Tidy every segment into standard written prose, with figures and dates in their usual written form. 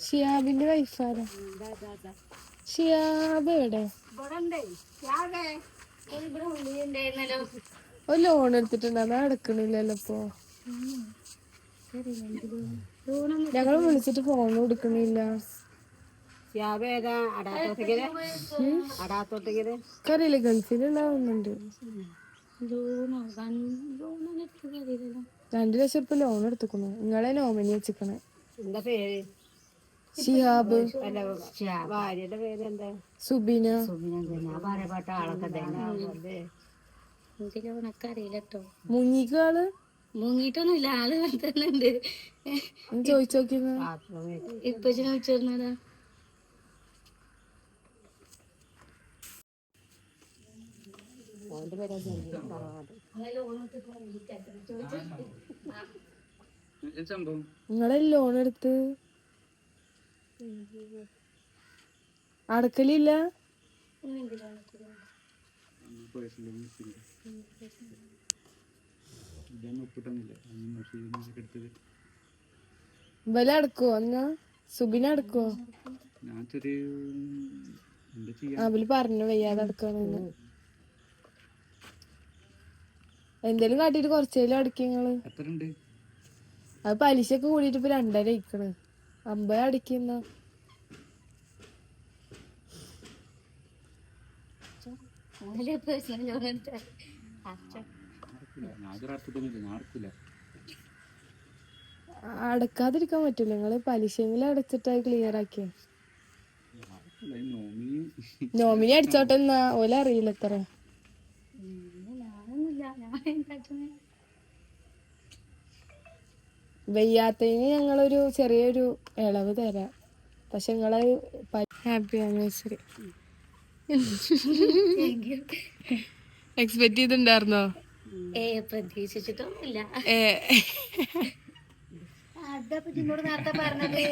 ഷിയാബിന്റെ വൈഫാരാ? ഷിയാബ് എവിടെ? ഒരു ലോൺ എടുത്തിട്ടുണ്ട്, അത് അടക്കണില്ലല്ലോ ഇപ്പൊ. ഞങ്ങള് വിളിച്ചിട്ട് ഫോൺ കൊടുക്കണില്ല. അറിയില്ല, ഗൾഫിലുണ്ടാവുന്നുണ്ട്. 2 ലക്ഷം ഇപ്പൊ ലോൺ എടുത്തുക്കണു. നിങ്ങളെ നോമിനി വെച്ചിക്കണേ. എന്താ പേര്? ഷിഹാബ്. ഭാര്യയുടെ പേരെന്താ? സുബിന. അറിയില്ലട്ടോ. മുങ്ങിക്കാള് മുങ്ങിട്ടൊന്നുമില്ല, ആള് തന്നെ ഉണ്ട്. ചോദിച്ചോക്കിന്ന് ഇപ്പൊ ചോദിച്ചിരുന്നതാ. നിങ്ങളെ ലോൺ എടുത്ത് അടക്കലില്ല. വില അടക്കുവോ? എന്നാ സുബിന അടക്കുവോ? അവല് പറഞ്ഞു വയ്യാതെ അടക്കാണെന്ന്. എന്തേലും കാട്ടിട്ട് കുറച്ചേലും അടക്കിങ്ങള്. അത് പലിശക്ക് കൂടിയിട്ട് ഇപ്പൊ 2.5 ഇരിക്കണ്. 50 അടക്കുന്ന. അടക്കാതിരിക്കാൻ പറ്റൂല. നിങ്ങള് പലിശയെങ്കിലും അടച്ചിട്ടായി ക്ലിയർ ആക്കിയ. നോമിനി അടിച്ചോട്ടെ എന്നാ. ഓല അറിയില്ല എത്ര. വയ്യാത്തതിന് ഞങ്ങളൊരു ചെറിയൊരു ഇളവ് തരാം. പക്ഷെ നിങ്ങള് ഹാപ്പി ആനിവേഴ്സറി. എക്സ്പെക്ട് ചെയ്തിട്ടുണ്ടായിരുന്നോ? പ്രതീക്ഷിച്ചിട്ടൊന്നുമില്ല. നേരത്തെ പറഞ്ഞത്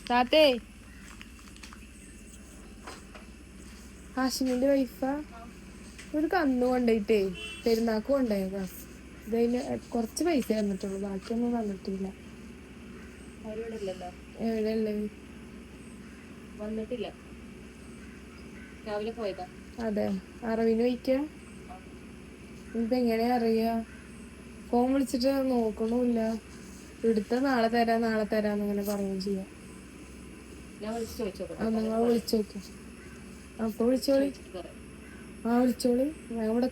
താത്തേ ഹാഷിമിന്റെ വൈഫാ. ഒരു കന്ന് കൊണ്ടോയിട്ടേ പെരുന്നാക്ക് കൊണ്ടുപോയതാ. ഇതിന് കുറച്ച് പൈസ തന്നിട്ടുള്ളൂ, ബാക്കിയൊന്നും തന്നിട്ടില്ല. എവിടെയല്ലേ? വന്നിട്ടില്ല, രാവിലെ പോയതാ. അതെ, അറിവിന് വയ്ക്ക. ഇപ്പൊ എങ്ങനെയാ അറിയാ? ഫോൺ വിളിച്ചിട്ട് നോക്കണമില്ല. എടുത്ത നാളെ തരാന്ന് ഇങ്ങനെ പറയുകയും ചെയ്യാം. നിങ്ങൾ വിളിച്ചു നോക്കി. അപ്പൊ വിളിച്ചോളി. വിളിച്ചോളി, ഞാൻ ഇവിടെ